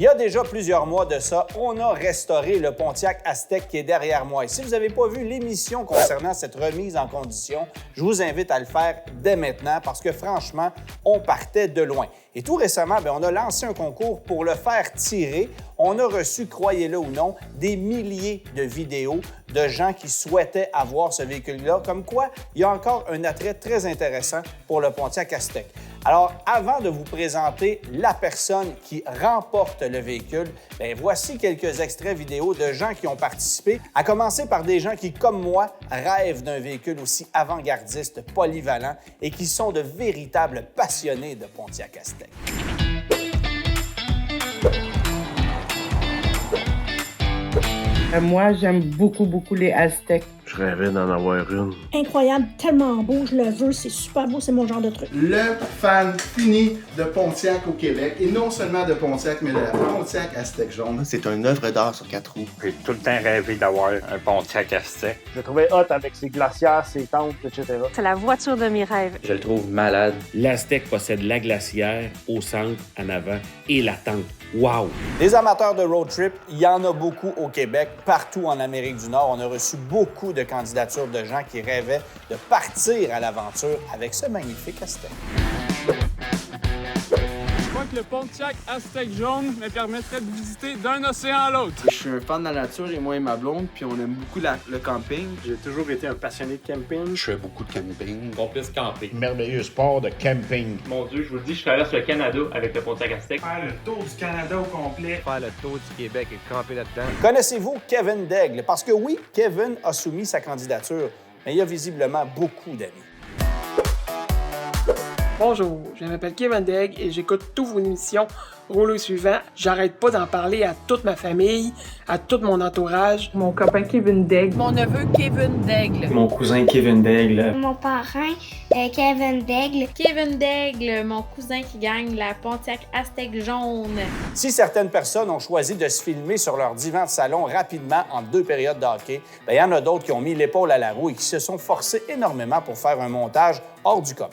Il y a déjà plusieurs mois de ça, on a restauré le Pontiac Aztek qui est derrière moi. Et si vous n'avez pas vu l'émission concernant cette remise en condition, je vous invite à le faire dès maintenant parce que franchement, on partait de loin. Et tout récemment, on a lancé un concours pour le faire tirer. On a reçu, croyez-le ou non, des milliers de vidéos de gens qui souhaitaient avoir ce véhicule-là, comme quoi il y a encore un attrait très intéressant pour le Pontiac Aztek. Alors, avant de vous présenter la personne qui remporte le véhicule, voici quelques extraits vidéo de gens qui ont participé, à commencer par des gens qui, comme moi, rêvent d'un véhicule aussi avant-gardiste, polyvalent et qui sont de véritables passionnés de Pontiac Aztek. Moi, j'aime beaucoup les Aztèques. Je rêvais d'en avoir une. Incroyable, tellement beau, je le veux, c'est super beau, c'est mon genre de truc. Le fan fini de Pontiac au Québec, et non seulement de Pontiac, mais de la Pontiac Aztek jaune. C'est une œuvre d'art sur 4 roues. J'ai tout le temps rêvé d'avoir un Pontiac Aztek. Je le trouvais hot avec ses glacières, ses tentes, etc. C'est la voiture de mes rêves. Je le trouve malade. L'Aztek possède la glacière au centre, en avant et la tente. Wow! Des amateurs de road trip, il y en a beaucoup au Québec, partout en Amérique du Nord. On a reçu beaucoup de candidatures de gens qui rêvaient de partir à l'aventure avec ce magnifique Aztek. Je crois que le Pontiac Aztek jaune me permettrait de visiter d'un océan à l'autre. Je suis un fan de la nature et moi et ma blonde, puis on aime beaucoup le camping. J'ai toujours été un passionné de camping. Je fais beaucoup de camping. Complice camping. Merveilleux sport de camping. Mon Dieu, je vous le dis, je traverse le Canada avec le Pontiac Aztek. Faire le tour du Canada au complet. Faire le tour du Québec et camper là-dedans. Connaissez-vous Kevin Daigle? Parce que oui, Kevin a soumis sa candidature, mais il y a visiblement beaucoup d'amis. Bonjour, je m'appelle Kevin Daigle et j'écoute toutes vos émissions. Rouleau suivant, j'arrête pas d'en parler à toute ma famille, à tout mon entourage. Mon copain Kevin Daigle. Mon neveu Kevin Daigle. Mon cousin Kevin Daigle. Mon parrain Kevin Daigle. Kevin Daigle, mon cousin qui gagne la Pontiac Aztek jaune. Si certaines personnes ont choisi de se filmer sur leur divan de salon rapidement en 2 périodes de hockey, il y en a d'autres qui ont mis l'épaule à la roue et qui se sont forcés énormément pour faire un montage hors du commun.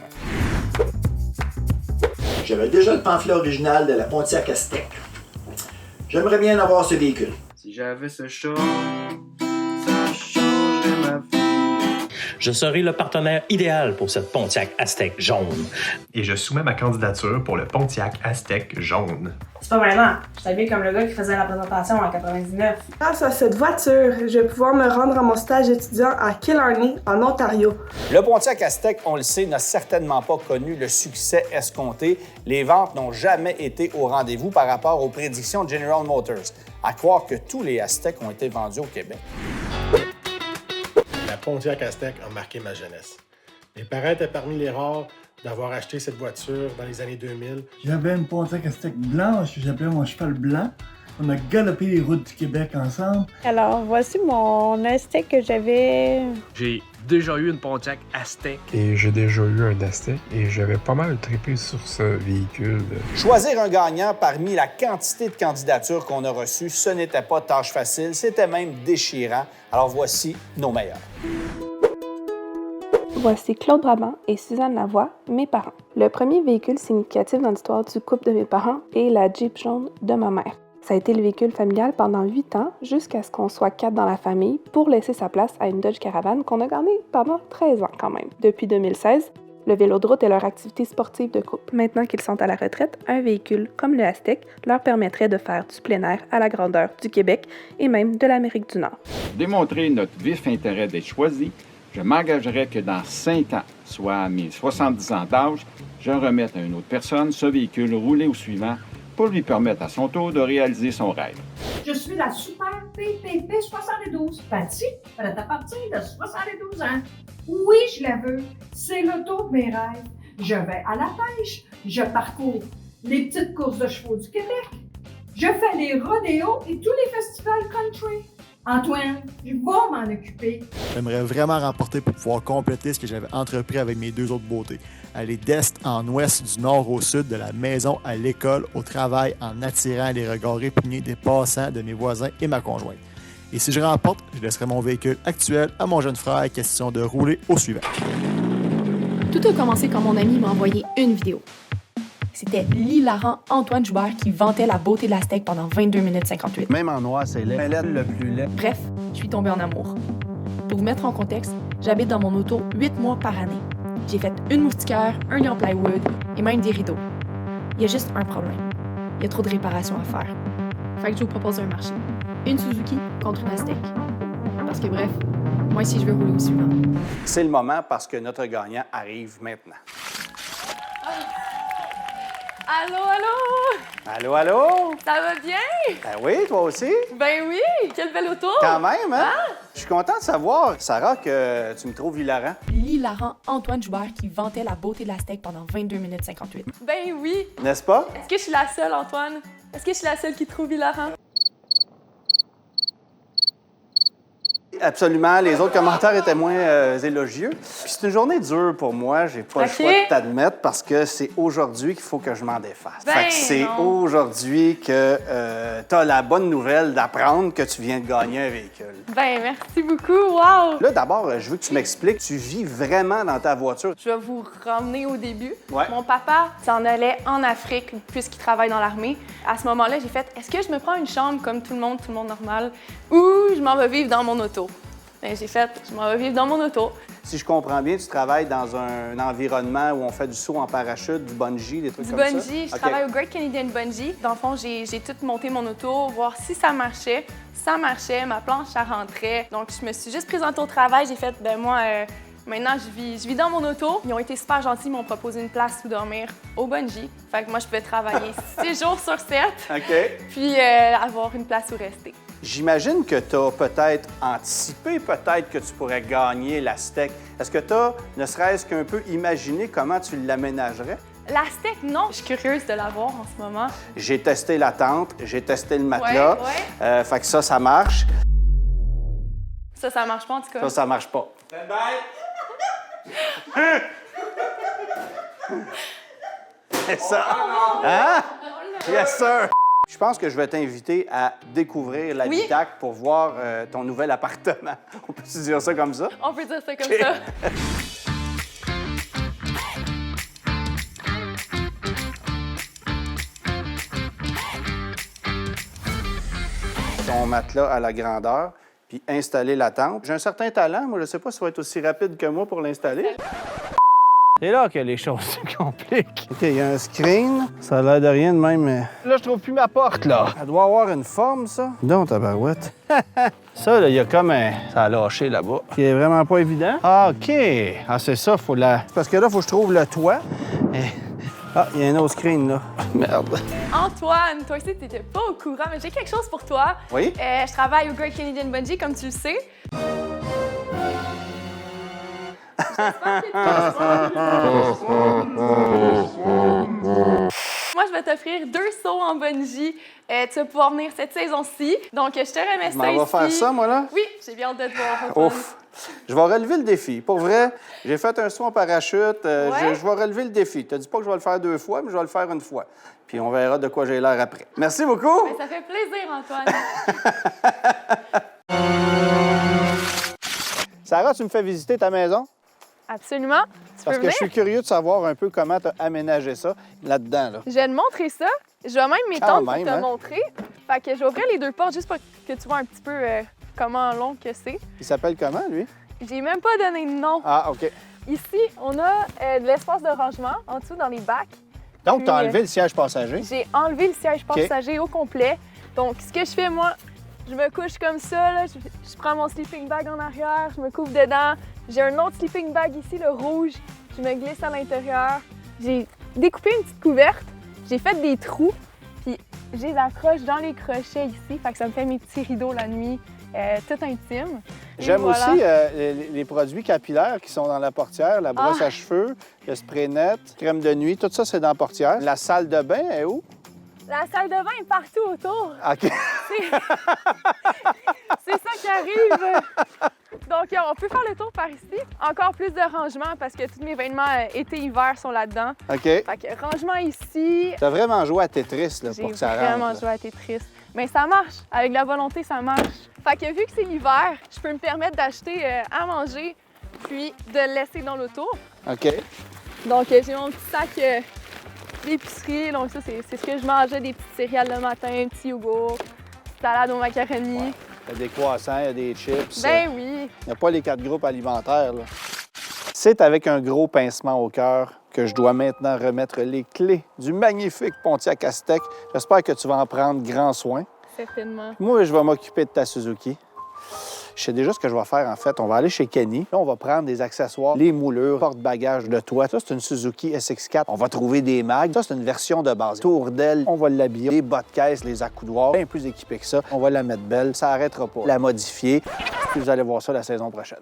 J'avais déjà le pamphlet original de la Pontiac Aztek. J'aimerais bien avoir ce véhicule. Si j'avais ce chat, ça changerait ma vie. Je serai le partenaire idéal pour cette Pontiac Aztek jaune. Et je soumets ma candidature pour le Pontiac Aztek jaune. C'est pas vraiment. Je suis habillée comme le gars qui faisait la présentation en 99. Grâce à cette voiture, je vais pouvoir me rendre à mon stage étudiant à Killarney, en Ontario. Le Pontiac Aztek, on le sait, n'a certainement pas connu le succès escompté. Les ventes n'ont jamais été au rendez-vous par rapport aux prédictions de General Motors. À croire que tous les Azteks ont été vendus au Québec. La Pontiac Aztek a marqué ma jeunesse. Mes parents étaient parmi les rares d'avoir acheté cette voiture dans les années 2000. J'avais une Pontiac Aztek blanche que j'appelais mon cheval blanc. On a galopé les routes du Québec ensemble. Alors, voici mon Aztek que j'avais. J'ai déjà eu une Pontiac Aztek. Et j'ai déjà eu un Aztek et j'avais pas mal trippé sur ce véhicule. Choisir un gagnant parmi la quantité de candidatures qu'on a reçues, ce n'était pas tâche facile, c'était même déchirant. Alors voici nos meilleurs. Voici Claude Brabant et Suzanne Lavoie, mes parents. Le premier véhicule significatif dans l'histoire du couple de mes parents est la Jeep jaune de ma mère. Ça a été le véhicule familial pendant 8 ans, jusqu'à ce qu'on soit 4 dans la famille pour laisser sa place à une Dodge Caravan qu'on a gagnée pendant 13 ans quand même. Depuis 2016, le vélo de route est leur activité sportive de couple. Maintenant qu'ils sont à la retraite, un véhicule comme le Aztek leur permettrait de faire du plein air à la grandeur du Québec et même de l'Amérique du Nord. Pour démontrer notre vif intérêt d'être choisi, je m'engagerai que dans 5 ans, soit à mes 70 ans d'âge, je remette à une autre personne ce véhicule roulé au suivant pour lui permettre à son tour de réaliser son rêve. Je suis la super PPP 72. Patty, elle est à partir de 72 ans. Oui, je la veux. C'est l'auto de mes rêves. Je vais à la pêche. Je parcours les petites courses de chevaux du Québec. Je fais les rodéos et tous les festivals country. Antoine, je vais m'en occuper. J'aimerais vraiment remporter pour pouvoir compléter ce que j'avais entrepris avec mes 2 autres beautés. Aller d'est en ouest, du nord au sud, de la maison à l'école, au travail, en attirant les regards répugnés des passants, de mes voisins et ma conjointe. Et si je remporte, je laisserai mon véhicule actuel à mon jeune frère, question de rouler au suivant. Tout a commencé quand mon ami m'a envoyé une vidéo. C'était l'hilarant Antoine Joubert qui vantait la beauté de la steak pendant 22 minutes 58. Même en noir, c'est laid. Le plus laid. Bref, je suis tombée en amour. Pour vous mettre en contexte, j'habite dans mon auto 8 mois par année. J'ai fait une moustiquaire, un lit en plywood et même des rideaux. Il y a juste un problème. Il y a trop de réparations à faire. Fait que je vous propose un marché. Une Suzuki contre une Aztek. Parce que bref, moi aussi je veux rouler au suivant. C'est le moment parce que notre gagnant arrive maintenant. Allô, allô? Allô, allô? Ça va bien? Ben oui, toi aussi? Ben oui! Quelle belle auto! Quand même, hein? Ah! Je suis content de savoir, Sarah, que tu me trouves hilarant. L'hilarant Antoine Joubert qui vantait la beauté de la steak pendant 22 minutes 58. Ben oui! N'est-ce pas? Est-ce que je suis la seule, Antoine? Est-ce que je suis la seule qui te trouve hilarant? Absolument. Les autres commentaires étaient moins élogieux. Puis c'est une journée dure pour moi. J'ai pas le choix de t'admettre parce que c'est aujourd'hui qu'il faut que je m'en défasse. Ben fait que c'est aujourd'hui que t'as la bonne nouvelle d'apprendre que tu viens de gagner un véhicule. Ben merci beaucoup. Wow! Là, d'abord, je veux que tu m'expliques. Tu vis vraiment dans ta voiture. Je vais vous ramener au début. Ouais. Mon papa s'en allait en Afrique puisqu'il travaille dans l'armée. À ce moment-là, j'ai fait, est-ce que je me prends une chambre comme tout le monde normal, ou je m'en vais vivre dans mon auto? Ben, j'ai fait, je m'en vais vivre dans mon auto. Si je comprends bien, tu travailles dans un environnement où on fait du saut en parachute, du bungee, des trucs comme ça? Du bungee, je travaille au Great Canadian Bungee. Dans le fond, j'ai tout monté mon auto, voir si ça marchait. Ça marchait, ma planche, ça rentrait. Donc, je me suis juste présentée au travail. J'ai fait, ben moi, maintenant, je vis dans mon auto. Ils ont été super gentils, ils m'ont proposé une place où dormir au bungee. Fait que moi, je pouvais travailler 6 jours sur 7. OK. Puis avoir une place où rester. J'imagine que tu as peut-être anticipé que tu pourrais gagner la steak. Est-ce que tu as, ne serait-ce qu'un peu, imaginé comment tu l'aménagerais? La steak, non. Je suis curieuse de l'avoir en ce moment. J'ai testé la tente, j'ai testé le matelas. Ouais. Fait que ça marche. Ça marche pas en tout cas. Ça marche pas. C'est ça. Hein? Yes, sir! Je pense que je vais t'inviter à découvrir l'habitacle pour voir ton nouvel appartement. On peut-tu dire ça comme ça? On peut dire ça comme ça. Ton matelas à la grandeur, puis installer la tente. J'ai un certain talent. Moi, je sais pas si ça va être aussi rapide que moi pour l'installer. C'est là que les choses se compliquent. OK, il y a un screen. Ça a l'air de rien de même, mais... Là, je trouve plus ma porte, là. Elle doit avoir une forme, ça. Donc, tabarouette. Ça, là, il y a comme un... Ça a lâché là-bas. Qui est vraiment pas évident. Ah, OK. Ah, c'est ça, faut la... Parce que là, faut que je trouve le toit. Ah, il y a un autre screen, là. Merde. Antoine, toi aussi, t'étais pas au courant, mais j'ai quelque chose pour toi. Oui? Je travaille au Great Canadian Bungee, comme tu le sais. Moi, je vais t'offrir 2 sauts en bungee. Tu vas pouvoir venir cette saison-ci. Donc, je te remets ça ici. On va faire ça, moi, là? Oui, j'ai bien hâte de te voir. Ouf! Je vais relever le défi. Pour vrai, j'ai fait un saut en parachute. Je vais relever le défi. Tu ne dis pas que je vais le faire 2 fois, mais je vais le faire 1 fois. Puis on verra de quoi j'ai l'air après. Merci beaucoup! Ben, ça fait plaisir, Antoine. Sarah, tu me fais visiter ta maison? Absolument. Parce que je suis curieux de savoir un peu comment tu as aménagé ça là-dedans. Là. Je vais te montrer ça. Je vais même m'étendre pour te montrer. Fait que je vais ouvrir les 2 portes juste pour que tu vois un petit peu comment long que c'est. Il s'appelle comment, lui? J'ai même pas donné de nom. Ah, OK. Ici, on a de l'espace de rangement en dessous dans les bacs. Donc, tu as enlevé le siège passager? J'ai enlevé le siège passager au complet. Donc, ce que je fais, moi, je me couche comme ça. Là. Je prends mon sleeping bag en arrière, je me couvre dedans. J'ai un autre sleeping bag ici, le rouge. Je me glisse à l'intérieur. J'ai découpé une petite couverte. J'ai fait des trous. Puis, je les accroche dans les crochets ici. Fait que ça me fait mes petits rideaux la nuit, tout intime. J'aime aussi les produits capillaires qui sont dans la portière, la brosse à cheveux, le spray net, crème de nuit, tout ça, c'est dans la portière. La salle de bain est où? La salle de bain est partout autour. OK. C'est ça qui arrive. Donc, on peut faire le tour par ici. Encore plus de rangement parce que tous mes vêtements été-hiver sont là-dedans. OK. Fait que rangement ici. T'as vraiment joué à Tetris là, pour que ça rentre. J'ai vraiment joué à Tetris. Mais ça marche. Avec la volonté, ça marche. Fait que vu que c'est l'hiver, je peux me permettre d'acheter à manger puis de le laisser dans l'auto. OK. Donc, j'ai mon petit sac l'épicerie. Donc ça, c'est ce que je mangeais, des petites céréales le matin, un petit yogourt, petite salade aux macaronis. Ouais. Il y a des croissants, il y a des chips. Ben oui! Il n'y a pas les 4 groupes alimentaires, là. C'est avec un gros pincement au cœur que je dois maintenant remettre les clés du magnifique Pontiac Aztek. J'espère que tu vas en prendre grand soin. Certainement. Moi, je vais m'occuper de ta Suzuki. Je sais déjà ce que je vais faire, en fait. On va aller chez Kenny. Là, on va prendre des accessoires, les moulures, porte-bagages de toit. Ça, c'est une Suzuki SX4. On va trouver des mags. Ça, c'est une version de base. Tour d'aile, on va l'habiller. Les bas de caisse, les accoudoirs, bien plus équipés que ça. On va la mettre belle. Ça n'arrêtera pas. La modifier. Puis vous allez voir ça la saison prochaine.